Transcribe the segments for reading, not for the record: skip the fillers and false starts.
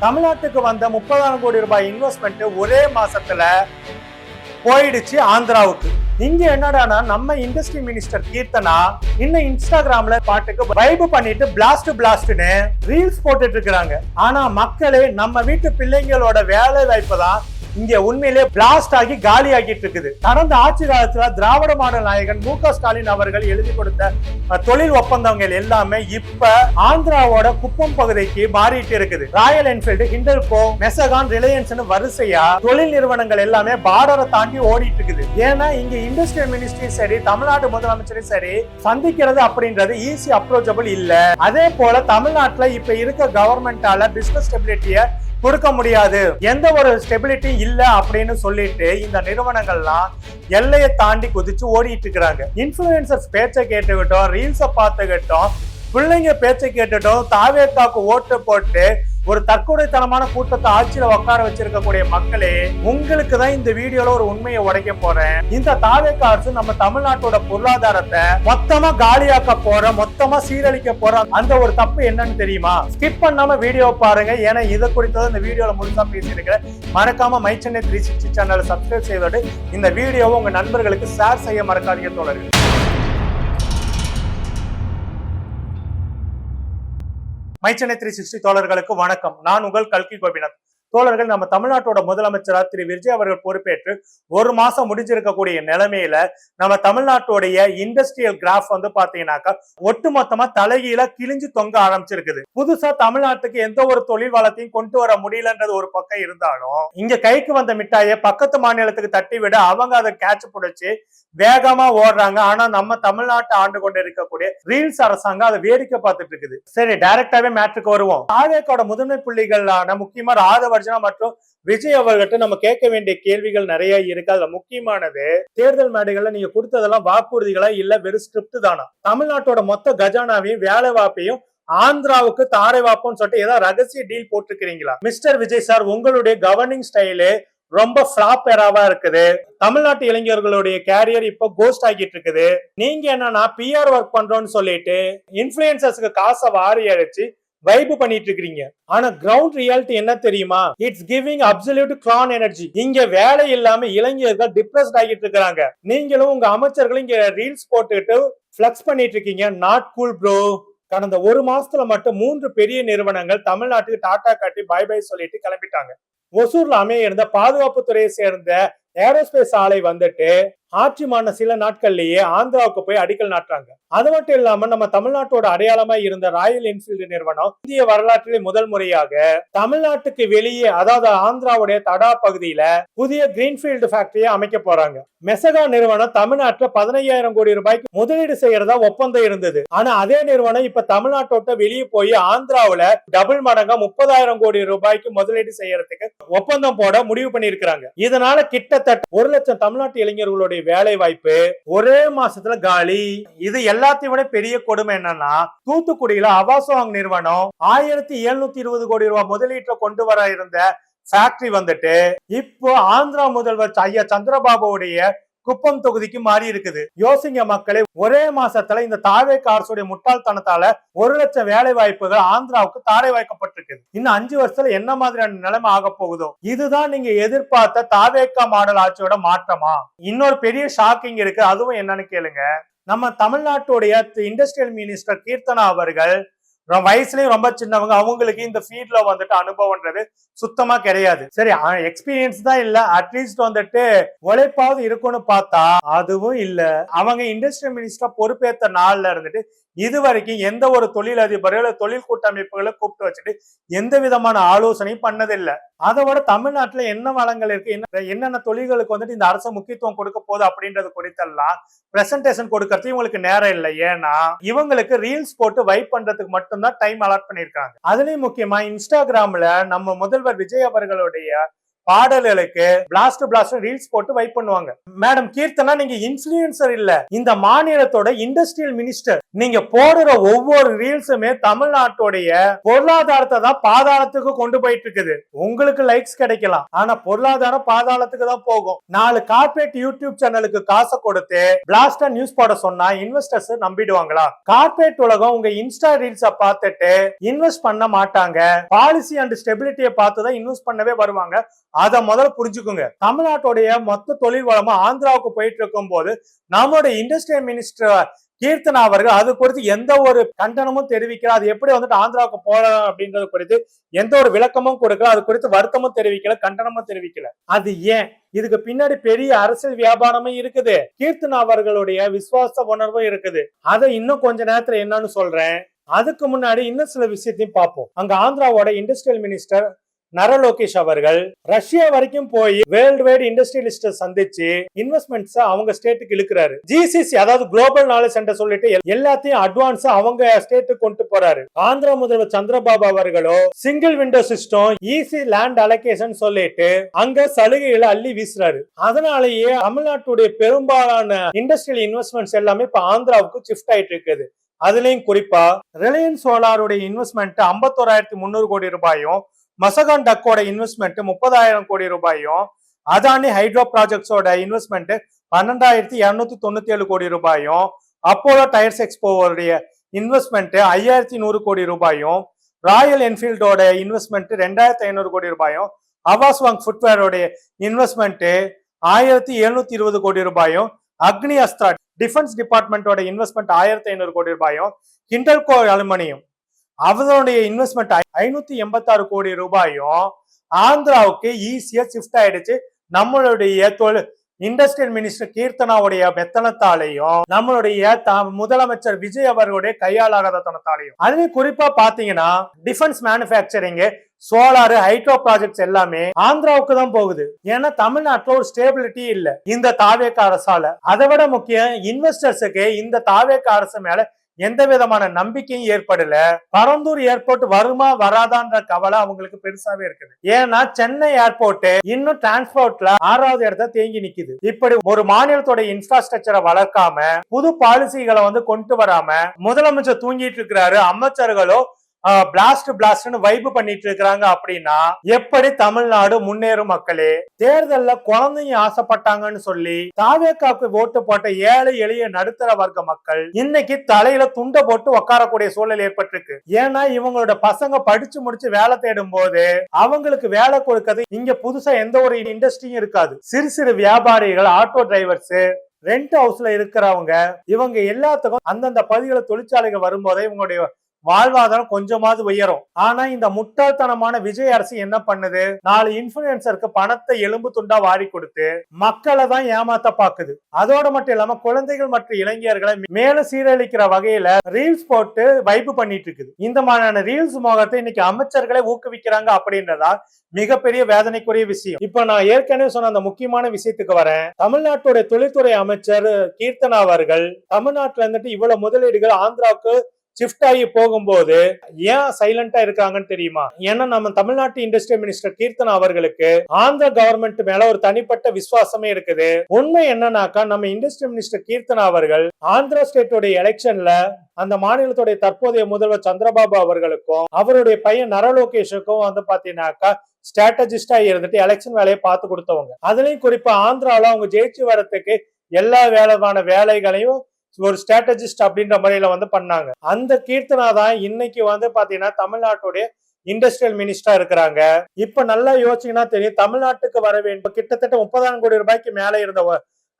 தமிழ்நாட்டுக்கு வந்த 30,000 கோடி ரூபாய் இன்வெஸ்ட்மெண்ட் ஒரே மாசத்துல போயிடுச்சு ஆந்திராவுக்கு. இங்க என்னடானா நம்ம இண்டஸ்ட்ரி மினிஸ்டர் கீர்த்தனா இன்னும் இன்ஸ்டாகிராம்ல பாட்டுக்கு வைப் பண்ணிட்டு பிளாஸ்ட்னு ரீல்ஸ் போட்டுட்டு இருக்காங்க. ஆனா மக்களே, நம்ம வீட்டு பிள்ளைங்களோட வேலை வாய்ப்பு தான் இங்க உண்மையிலே பிளாஸ்ட் ஆகி காலி ஆகிட்டு இருக்குது. கடந்த ஆட்சி காலத்துல திராவிட மாடல் நாயகன் மு.க. ஸ்டாலின் அவர்கள் எழுதி கொடுத்த தொழில் ஒப்பந்தங்கள் எல்லாமே இப்ப ஆந்திராவோட குப்பம் பகுதிக்கு மாறிட்டு இருக்குது. Royal Enfield, Hindalco, Mazagon, Reliance வரிசையா தொழில் நிறுவனங்கள் எல்லாமே பார்டரை தாண்டி ஓடிட்டு இருக்குது. ஏன்னா இங்க இண்டஸ்ட்ரியல் மினிஸ்ட்ரி சரி, தமிழ்நாடு முதலமைச்சரும் சரி சந்திக்கிறது அப்படின்றது ஈஸி அப்ரோச்சபிள் இல்ல. அதே போல தமிழ்நாட்டுல இப்ப இருக்க கவர்மெண்டால பிசினஸ் ஸ்டெபிலிட்டிய கொடுக்க முடியாது, எந்த ஒரு ஸ்டெபிலிட்டி இல்ல அப்படின்னு சொல்லிட்டு இந்த நிறுவனங்கள்லாம் எல்லையை தாண்டி குதிச்சு ஓடிட்டு இருக்கிறாங்க. இன்ஃபுளுசர்ஸ் பேச்சை கேட்டுக்கிட்டோம், ரீல்ஸை பார்த்துக்கிட்டோம், பிள்ளைங்க பேச்சை கேட்டுட்டோம், தாவேக்காக்கு ஓட்டு போட்டு ஒரு தற்கொலைத்தனமான கூட்டத்தை ஆட்சியில உட்கார வச்சிருக்கக்கூடிய மக்களே, உங்களுக்கு தான் இந்த வீடியோல ஒரு உண்மையை உடைக்க போறேன். இந்த தாவேக்கா அரசு நம்ம தமிழ்நாட்டோட பொருளாதாரத்தை மொத்தமா காலியாக்க போற, மொத்தமா சீரழிக்க போற அந்த ஒரு தப்பு என்னன்னு தெரியுமா? ஸ்கிப் பண்ணாம வீடியோ பாருங்க. ஏன்னா இதை குறித்தது இந்த வீடியோல முழுசா பேசியிருக்கிறேன். மறக்காம மை சென்னை 360 சேனலை சப்ஸ்கிரைப் செய்தோடு இந்த வீடியோவை உங்க நண்பர்களுக்கு ஷேர் செய்ய மறக்காதீங்க தோழர்கள். மை சென்னை 360 தோழர்களுக்கு வணக்கம். நான் உங்கள் கல்கி கோபிநாத். தோழர்கள், நம்ம தமிழ்நாட்டோட முதலமைச்சரா திரு விஜய் அவர்கள் பொறுப்பேற்று ஒரு மாசம் முடிஞ்சிருக்கக்கூடிய நிலைமையில நம்ம தமிழ்நாட்டுடைய இண்டஸ்ட்ரியல் கிராஃப் பாத்தீங்கன்னாக்கா ஒட்டுமொத்தமா தலைகீழ கிழிஞ்சு தொங்க ஆரம்பிச்சிருக்குது. புதுசா தமிழ்நாட்டுக்கு எந்த ஒரு தொழில் வளத்தையும் கொண்டு வர முடியலன்றது ஒரு பக்கம் இருந்தாலும், இங்க கைக்கு வந்த மிட்டாயை பக்கத்து மாநிலத்துக்கு தட்டி விட அவங்க அதை கேட்ச் பிடிச்சு வேகமா ஓடுறாங்க. ஆனா நம்ம தமிழ்நாட்டை ஆண்டு கொண்டு இருக்கக்கூடிய ரீல்ஸ் அரசாங்கம் அதை வேடிக்கை பார்த்துட்டு இருக்குது. சரி, டைரக்டாவே மேட்ருக்கு வருவோம். தாவேக்காவோட முதன்மை புள்ளிகளான முக்கியமா ராதவர்ஜனா மற்றும் விஜய் அவர்கிட்ட நம்ம கேட்க வேண்டிய கேள்விகள் நிறைய இருக்கு. அதுல முக்கியமானது, தேர்தல் மேடைகள்ல நீங்க கொடுத்ததெல்லாம் வாக்குறுதிகளா இல்ல வெறும் ஸ்கிரிப்ட் தானா? தமிழ்நாட்டோட மொத்த கஜானாவையும் வேலை வாப்பையும் ஆந்திராவுக்கு தாரை வாப்போம்னு சொல்லிட்டு ஏதாவது ரகசிய டீல் போட்டிருக்கிறீங்களா? மிஸ்டர் விஜய் சார், உங்களுடைய கவர்னிங் ஸ்டைலு ரொம்ப ஃபிளாப் எராவா இருக்குது. தமிழ்நாட்டு இளைஞர்களுடைய கேரியர் இப்ப கோஸ்ட் ஆகிட்டு இருக்குது. நீங்க என்னன்னா பிஆர் ஒர்க் பண்றோம்னு சொல்லிட்டு இன்ஃபுளுசர்ஸ்க்கு காசை வாரி அடிச்சு வைப் பண்ணிட்டு இருக்கீங்க. ஆனா கிரவுண்ட் ரியாலிட்டி என்ன தெரியுமா? It's giving absolute clan energy. இங்க வேலை இல்லாம இளைஞர்கள் டிப்ரெஸ்ட் ஆகிட்டு இருக்காங்க. நீங்களும் உங்க அமைச்சர்களும் இங்க ரீல்ஸ் போட்டுட்டு பிளக்ஸ் பண்ணிட்டு இருக்கீங்க. Not cool bro. கடந்த ஒரு மாசத்துல மட்டும் 3 பெரிய நிறுவனங்கள் தமிழ்நாட்டுக்கு டாடா காட்டி பை பை சொல்லிட்டு கிளம்பிட்டாங்க. ஒசூர்ல அமைய இருந்த பாதுகாப்பு துறையை சேர்ந்த ஏரோஸ்பேஸ் ஆலை ஆட்சி மாறின சில நாட்கள்லயே ஆந்திராவுக்கு போய் அடிக்கல் நாட்டுறாங்க. அது மட்டும் இல்லாம நம்ம தமிழ்நாட்டோட அடையாளமா இருந்த ராயல் என்ஃபீல்டு நிறுவனம் இந்திய வரலாற்றிலே முதல் முறையாக தமிழ்நாட்டுக்கு வெளியே, அதாவது ஆந்திராவுடைய தடா பகுதியில புதிய கிரீன்ஃபீல்டு ஃபேக்டரியை அமைக்க போறாங்க. மெசகா நிறுவனம் தமிழ்நாட்டுல 15,000 கோடி ரூபாய்க்கு முதலீடு செய்யறதா ஒப்பந்தம் இருந்தது. ஆனா அதே நிறுவனம் இப்ப தமிழ்நாட்டோட வெளியே போய் ஆந்திராவுல டபுள் மடங்கா 30,000 கோடி ரூபாய்க்கு முதலீடு செய்யறதுக்கு ஒப்பந்தம் போட முடிவு பண்ணி இருக்கிறாங்க. இதனால கிட்டத்தட்ட 1 லட்சம் தமிழ்நாட்டு இளைஞர்களுடைய வேலை வாய்ப்பு ஒரே மாசத்துல காலி. இது எல்லாத்தையும் விட பெரிய கொடுமை என்னன்னா, தூத்துக்குடியில அவாசோங் நிறுவனம் 1,720 கோடி ரூபாய் முதலீட்டுல கொண்டு வர இருந்த ஃபேக்டரி இப்போ ஆந்திரா முதல்வர் ஐயா சந்திரபாபுடைய குப்பம் தொகுதிக்கு மாறி இருக்குது. யோசிங்க மக்களே, ஒரே மாசத்துல இந்த தாவேக்கா அரசுடைய முட்டாள்தனத்தால 1 லட்சம் வேலை வாய்ப்புகள் ஆந்திராவுக்கு தாரை வாய்க்கப்பட்டிருக்குது. இன்னும் 5 வருஷத்துல என்ன மாதிரியான நிலைமை ஆக போகுதோ? இதுதான் நீங்க எதிர்பார்த்த தாவேக்கா மாடல் ஆட்சியோட மாற்றமா? இன்னொரு பெரிய ஷாக்கிங் இருக்கு. அதுவும் என்னன்னு கேளுங்க. நம்ம தமிழ்நாட்டுடைய இண்டஸ்ட்ரியல் மினிஸ்டர் கீர்த்தனா அவர்கள் வயசுலயும் ரொம்ப சின்னவங்க. அவங்களுக்கு இந்த ஃபீல்ட்ல அனுபவம்ன்றது சுத்தமா கிடையாது. சரி, எக்ஸ்பீரியன்ஸ் தான் இல்ல, அட்லீஸ்ட் உழைப்பாவது இருக்கும்னு பார்த்தா அதுவும் இல்ல. அவங்க இண்டஸ்ட்ரியல் மினிஸ்டர் பொறுப்பேற்ற நாள்ல இருந்துட்டு இது வரைக்கும் எந்த ஒரு தொழிலதிபர்களோ தொழில் கூட்டமைப்புகளை கூப்பிட்டு வச்சுட்டு எந்த விதமான ஆலோசனையும் பண்ணதில்லை. அதோட தமிழ்நாட்டுல என்ன வளங்கள் இருக்கு, என்னென்ன தொழில்களுக்கு இந்த அரசு முக்கியத்துவம் கொடுக்க போகுது அப்படின்றது குறித்தெல்லாம் பிரசன்டேஷன் கொடுக்கறது இவங்களுக்கு நேரம் இல்லை. ஏன்னா இவங்களுக்கு ரீல்ஸ் போட்டு வைப் பண்றதுக்கு மட்டும்தான் டைம் அலாட் பண்ணிருக்காங்க. அதுலயும் முக்கியமா இன்ஸ்டாகிராம்ல நம்ம முதல்வர் விஜய் அவர்களுடைய பாடல்களுக்கு பிளாஸ்ட் ரீல்ஸ் போட்டு வைப் பண்ணுவாங்க. மேடம் கீர்த்தனா, நீங்க இன்ஃபுளுசர் இல்ல, இந்த மாநிலத்தோட இண்டஸ்ட்ரியல் மினிஸ்டர். நீங்க போடுற ஒவ்வொரு ரீல்ஸுமே தமிழ்நாட்டுடைய பொருளாதாரத்தை தான் பாதாளத்துக்கு கொண்டு போயிட்டு இருக்குது. உங்களுக்கு லைக்ஸ் கிடைக்கலாம், ஆனா பொருளாதாரம் பாதாளத்துக்கு தான் போகும். 4 கார்ப்பரேட் யூடியூப் சேனலுக்கு காசை கொடுத்து பிளாஸ்டா நியூஸ் போட சொன்னா இன்வெஸ்டர்ஸ் நம்பிடுவாங்களா? கார்ப்பரேட் உலகம் உங்க இன்ஸ்டா ரீல்ஸ பார்த்துட்டு இன்வெஸ்ட் பண்ண மாட்டாங்க. பாலிசி அண்ட் ஸ்டெபிலிட்டியை பார்த்து தான் இன்வெஸ்ட் பண்ணவே வருவாங்க. அத முதல்ல புரிஞ்சுக்குங்க. தமிழ்நாட்டுடைய மொத்த தொழில் வளமா ஆந்திராவுக்கு போயிட்டு இருக்கும் போது நம்மளுடைய இண்டஸ்ட்ரியல் மினிஸ்டர் கீர்த்தனா அவர்கள் அது குறித்து எந்த ஒரு கண்டனமும் தெரிவிக்கல. அது எப்படி வந்துட்டு ஆந்திராவுக்கு போகலாம் அப்படின்றது குறித்து எந்த ஒரு விளக்கமும் கொடுக்கல. அது குறித்து வருத்தமும் தெரிவிக்கல, கண்டனமும் தெரிவிக்கல. அது ஏன்? இதுக்கு பின்னாடி பெரிய அரசியல் வியாபாரமும் இருக்குது, கீர்த்தனா அவர்களுடைய விசுவாச உணர்வும் இருக்குது. அதை இன்னும் கொஞ்ச நேரத்துல என்னன்னு சொல்றேன். அதுக்கு முன்னாடி இன்னும் சில விஷயத்தையும் பார்ப்போம். அங்க ஆந்திராவோட இண்டஸ்ட்ரியல் மினிஸ்டர் நரலோகேஷ் அவர்கள் ரஷ்யா வரைக்கும் போய் வேர்ல்டு வைட் இண்டஸ்ட்ரியலிஸ்ட் சந்திச்சு இன்வெஸ்ட்மெண்ட்ஸ் அவங்க ஸ்டேட்டுக்கு இழுக்கிறாரு. ஜிசிசி அதாவது குளோபல் நாலேஜ் சென்டர் சொல்லிட்டு எல்லாத்தையும் அட்வான்ஸ் அவங்க ஸ்டேட்டுக்கு கொண்டு போறாரு. ஆந்திரா முதல்வர் சந்திரபாபு அவர்களோ single window system, easy land allocation சொல்லிட்டு அங்க சலுகைகளை அள்ளி வீசுறாரு. அதனாலேயே தமிழ்நாட்டுடைய பெரும்பாலான இண்டஸ்ட்ரியல் இன்வெஸ்ட்மெண்ட்ஸ் எல்லாமே இப்ப ஆந்திராவுக்கு ஷிஃப்ட் ஆயிட்டு இருக்குது. அதுலயும் குறிப்பா ரிலையன்ஸ் சோலாருடைய இன்வெஸ்ட்மெண்ட் 51,300 கோடி ரூபாயும், மசகான் டக்கோட இன்வெஸ்ட்மெண்ட் 30,000 கோடி ரூபாயும், அதானி ஹைட்ரோ ப்ராஜெக்ட்ஸோட இன்வெஸ்ட்மெண்ட் 12,297 கோடி ரூபாயும், அப்போலோ டயர்ஸ் எக்ஸ்போவோடைய இன்வெஸ்ட்மெண்ட் 5,100 கோடி ரூபாயும், ராயல் என்ஃபீல்டோட இன்வெஸ்ட்மெண்ட் 2,500 கோடி ரூபாயும், அவாஸ்வாங் ஃபுட்வேரோட இன்வெஸ்ட்மெண்ட் 1,720 கோடி ரூபாயும், அக்னி அஸ்திரா டிஃபென்ஸ் டிபார்ட்மெண்டோட இன்வெஸ்ட்மெண்ட் 1,500 கோடி ரூபாயும், ஹிண்டல்கோ அலுமினியம் அவருடைய இன்வெஸ்ட்மெண்ட் 586 கோடி ரூபாயும் ஆந்திராவுக்கு ஈஸியா ஷிஃப்ட் ஆயிடுச்சு. நம்மளுடைய இண்டஸ்ட்ரியல் மினிஸ்டர் கீர்த்தனாவுடைய மெத்தனத்தாலையும் நம்மளுடைய முதலமைச்சர் விஜய் அவர்களுடைய கையாளாகத்தனத்தாலையும். அதுவே குறிப்பா பாத்தீங்கன்னா defence manufacturing, solar, hydro projects எல்லாமே ஆந்திராவுக்கு தான் போகுது. ஏன்னா தமிழ்நாட்டுல ஒரு ஸ்டேபிலிட்டி இல்ல இந்த தாவேக அரசால. அதை விட முக்கியம் இன்வெஸ்டர்ஸுக்கு இந்த தாவேக அரசு மேல எந்த விதமான நம்பிக்கையும் ஏற்படல. பரந்தூர் ஏர்போர்ட் வருமா வராதான்ற கவலை அவங்களுக்கு பெருசாவே இருக்குது. ஏன்னா சென்னை ஏர்போர்ட் இன்னும் டிரான்ஸ்போர்ட்ல 6வது இடத்த தேங்கி நிக்குது. இப்படி ஒரு மாநிலத்தோட இன்ஃப்ராஸ்ட்ரக்சரை வளர்க்காம புது பாலிசிகளை கொண்டு வராம முதலமைச்சர் தூங்கிட்டு இருக்கிறாரு. அமைச்சர்களோ பிளாஸ்ட்னு வைப் பண்ணிட்டு இருக்காங்க. அப்படின்னா எப்படி தமிழ்நாடு முன்னேறும்? மக்களே, தேர்தல்ல குழந்தைங்க ஆசைப்பட்டாங்கன்னு சொல்லி தாவேக்காக்கு ஓட்டு போட்ட ஏழை எளிய நடுத்தர வர்க்க மக்கள் இன்னைக்கு தலையில துண்டை போட்டு உட்காரக்கூடிய சூழல் ஏற்பட்டிருக்கு. ஏன்னா இவங்களோட பசங்க படிச்சு முடிச்சு வேலை தேடும் போது அவங்களுக்கு வேலை கொடுக்கிறது இங்க புதுசா எந்த ஒரு இண்டஸ்ட்ரியும் இருக்காது. சிறு சிறு வியாபாரிகள், ஆட்டோ டிரைவர்ஸ், ரெண்ட் ஹவுஸ்ல இருக்கிறவங்க, இவங்க எல்லாத்துக்கும் அந்தந்த பகுதிகளை தொழிற்சாலைகள் வரும்போதே இவங்களுடைய வாழ்வாதாரம் கொஞ்சமாவது உயரும். ஆனா இந்த முட்டாள்தனமான விஜய் அரசு என்ன பண்ணுது? 4 இன்ஃபுளுசருக்கு பணத்தை எலும்பு துண்டா வாரி கொடுத்து மக்களை தான் ஏமாத்த பாக்குது. அதோட மட்டும் இல்லாம குழந்தைகள் மற்றும் இளைஞர்களை மேலும் சீரழிக்கிற வகையில ரீல்ஸ் போட்டு வைப் பண்ணிட்டு இருக்குது. இந்த மாதிரியான ரீல்ஸ் மோகத்தை இன்னைக்கு அமைச்சர்களை ஊக்குவிக்கிறாங்க அப்படின்றதா மிகப்பெரிய வேதனைக்குரிய விஷயம். இப்ப நான் ஏற்கனவே சொன்ன அந்த முக்கியமான விஷயத்துக்கு வரேன். தமிழ்நாட்டுடைய தொழில்துறை அமைச்சர் கீர்த்தனா அவர்கள் தமிழ்நாட்டுல இருந்துட்டு இவ்வளவு முதலீடுகள் ஆந்திராவுக்கு ஷிஃப்ட் ஆகி போகும்போது ஏன் சைலண்டா இருக்காங்கன்னு தெரியுமா? ஏன்னா நம்ம தமிழ்நாட்டு இண்டஸ்ட்ரியல் மினிஸ்டர் கீர்த்தனா அவர்களுக்கு ஆந்திர கவர்மெண்ட் மேல ஒரு தனிப்பட்ட விசுவாசமே இருக்குது. உண்மை என்னன்னாக்கா நம்ம இண்டஸ்ட்ரியல் மினிஸ்டர் கீர்த்தனா அவர்கள் ஆந்திரா ஸ்டேட்டோட எலெக்ஷன்ல அந்த மாநிலத்துடைய தற்போதைய முதல்வர் சந்திரபாபு அவர்களுக்கும் அவருடைய பையன் நரலோகேஷுக்கும் பாத்தீங்கன்னாக்கா ஸ்ட்ராட்டஜிஸ்டா இருந்துட்டு எலெக்ஷன் வேலையை பார்த்து கொடுத்தவங்க. அதுலயும் குறிப்பா ஆந்திரால அவங்க ஜெயிச்சு வரத்துக்கு எல்லா வேலையான வேலைகளையும் ஒரு ஸ்ட்ராட்டஜிஸ்ட் அப்படின்ற முறையில பண்ணாங்க. அந்த கீர்த்தனா தான் இன்னைக்கு பாத்தீங்கன்னா தமிழ்நாட்டுடைய இண்டஸ்ட்ரியல் மினிஸ்டரா இருக்கிறாங்க. இப்ப நல்லா யோசிச்சீங்கன்னா தெரியும், தமிழ்நாட்டுக்கு வர வேண்டும் கிட்டத்தட்ட 30,000 கோடி ரூபாய்க்கு மேல இருந்த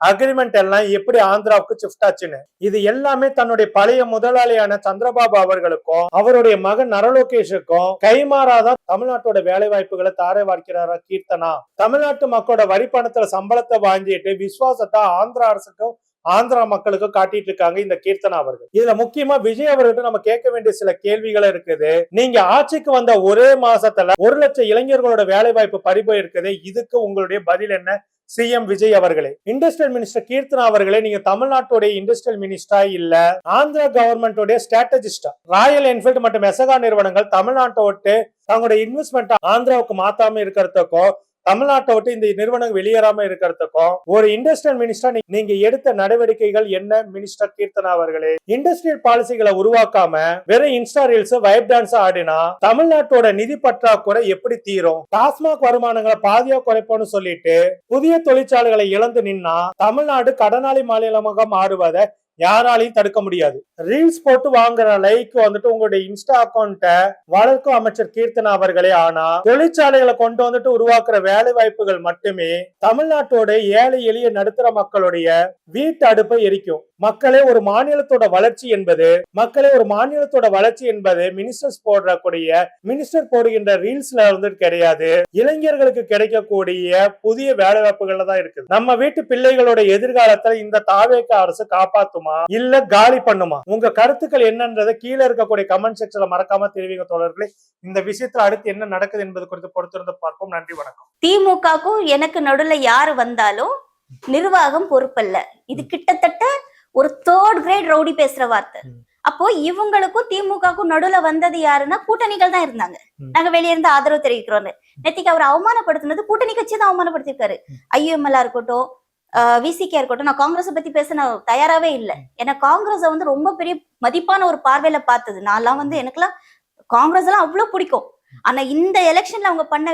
அக்ரிமெண்ட் எல்லாம் எப்படி ஆந்திராவுக்கு ஷிஃப்ட் ஆச்சுன்னு. இது எல்லாமே தன்னுடைய பழைய முதலாளியான சந்திரபாபு அவர்களுக்கும் அவருடைய மகன் நரலோகேஷுக்கும் கைமாறாதான் தமிழ்நாட்டோட வேலை வாய்ப்புகளை தாரை வார்க்கிறாரா கீர்த்தனா. தமிழ்நாட்டு மக்களோட வரி பணத்துல சம்பளத்தை வாங்கிட்டு விசுவாசத்தை ஆந்திரா அரசுக்கும் ஆந்திரா மக்களுக்கு காட்டிட்டு இருக்காங்க இந்த கீர்த்தனா அவர்கள். இதுல முக்கியமா விஜய் அவர்கிட்ட நம்ம கேட்க வேண்டிய சில கேள்விகள் இருக்குது. நீங்க ஆட்சிக்கு வந்த ஒரே மாசத்துல 1 லட்சம் இளைஞர்களோட வேலை வாய்ப்பு பறிபோய் இருக்குது. இதுக்கு உங்களுடைய பதில் என்ன சிஎம் விஜய் அவர்களே? இண்டஸ்ட்ரியல் மினிஸ்டர் கீர்த்தனா அவர்களே, நீங்க தமிழ்நாட்டுடைய இண்டஸ்ட்ரியல் மினிஸ்டரா இல்ல ஆந்திரா கவர்மெண்டோட ஸ்ட்ராட்டஜிஸ்டா? ராயல் என்ஃபீல்ட் மற்றும் மெசகா நிறுவனங்கள் தமிழ்நாட்டை விட்டு தங்களுடைய இன்வெஸ்ட்மெண்ட் ஆந்திராவுக்கு மாத்தாம இருக்கிறதுக்கும் தமிழ்நாட்டை விட்டு இந்த நிறுவனம் வெளியேறாம இருக்கிறதுக்கும் ஒரு இண்டஸ்ட்ரியல் மினிஸ்டர் நீங்க எடுத்த நடவடிக்கைகள் என்ன மினிஸ்டர் கீர்த்தனா அவர்களே? இண்டஸ்ட்ரியல் பாலிசிகளை உருவாக்காம வெறும் இன்ஸ்டா ரீல்ஸ் வைப் டான்ஸ் ஆடினா தமிழ்நாட்டோட நிதி பற்றாக்குறை எப்படி தீரும்? டாஸ்மாக் வருமானங்களை பாதியா குறைப்போம்னு சொல்லிட்டு புதிய தொழிற்சாலைகளை இழந்து நின்னா தமிழ்நாடு கடனாளி மாநிலமாக மாறுவதை யாராலையும் தடுக்க முடியாது. ரீல்ஸ் போட்டு வாங்குற லைக் வந்துட்டு உங்களுடைய இன்ஸ்டா அக்கௌண்ட்டை வளர்க்கும் அமைச்சர் கீர்த்தனா அவர்களே. ஆனா தொழிற்சாலைகளை கொண்டு வந்துட்டு உருவாக்குற வேலை வாய்ப்புகள் மட்டுமே தமிழ்நாட்டோட ஏழை எளிய நடுத்தர மக்களுடைய வீட்டு அடுப்பை எரிக்கும். மக்களே ஒரு மாநிலத்தோட வளர்ச்சி என்பது மினிஸ்டர் போடுகின்ற ரீல்ஸ்ல வந்துட்டு கிடையாது. இளைஞர்களுக்கு கிடைக்கக்கூடிய புதிய வேலை வாய்ப்புகள்ல தான் இருக்குது. நம்ம வீட்டு பிள்ளைகளோட எதிர்காலத்துல இந்த தாவேக அரசு காப்பாத்துமா இல்ல காலி பண்ணுமா? உங்க கருத்துக்கள் என்னன்றதை கீழே இருக்கக்கூடிய கமெண்ட் செக்ஷன்ல மறக்காம தெரிவிங்க தோழர்களே. இந்த விஷயத்துல அடுத்து என்ன நடக்குது என்பது குறித்து பொறுத்திருந்து பார்ப்போம். நன்றி, வணக்கம். திமுகவுக்கும் எனக்கு நடுவுல யாரு வந்தாலும் நிர்வாகம் பொறுப்பல்ல. இது கிட்டத்தட்ட ஒரு 3rd கிரேட் ரவுடி பேசுற வார்த்தை. அப்போ இவங்களுக்கும் திமுகவுக்கும் நடுவுல வந்தது யாருன்னா கூட்டணிகள் தான் இருந்தாங்க. நாங்க வெளியே இருந்து ஆதரவு தெரிவிக்கிறோம். நேத்திக்கு அவர் அவமானப்படுத்தினது கூட்டணி கட்சி தான் அவமானப்படுத்திருக்காரு. IUML இருக்கட்டும், VCK இருக்கட்டும். நான் காங்கிரஸ் பத்தி பேச நான் தயாராவே இல்லை. ஏன்னா காங்கிரஸ் வந்து ரொம்ப பெரிய மதிப்பான ஒரு பார்வையில பார்த்தது. நான்லாம் வந்து எனக்குலாம் காங்கிரஸ் எல்லாம் அவ்வளவு பிடிக்கும். ஆனா இந்த எலெக்ஷன்ல அவங்க பண்ண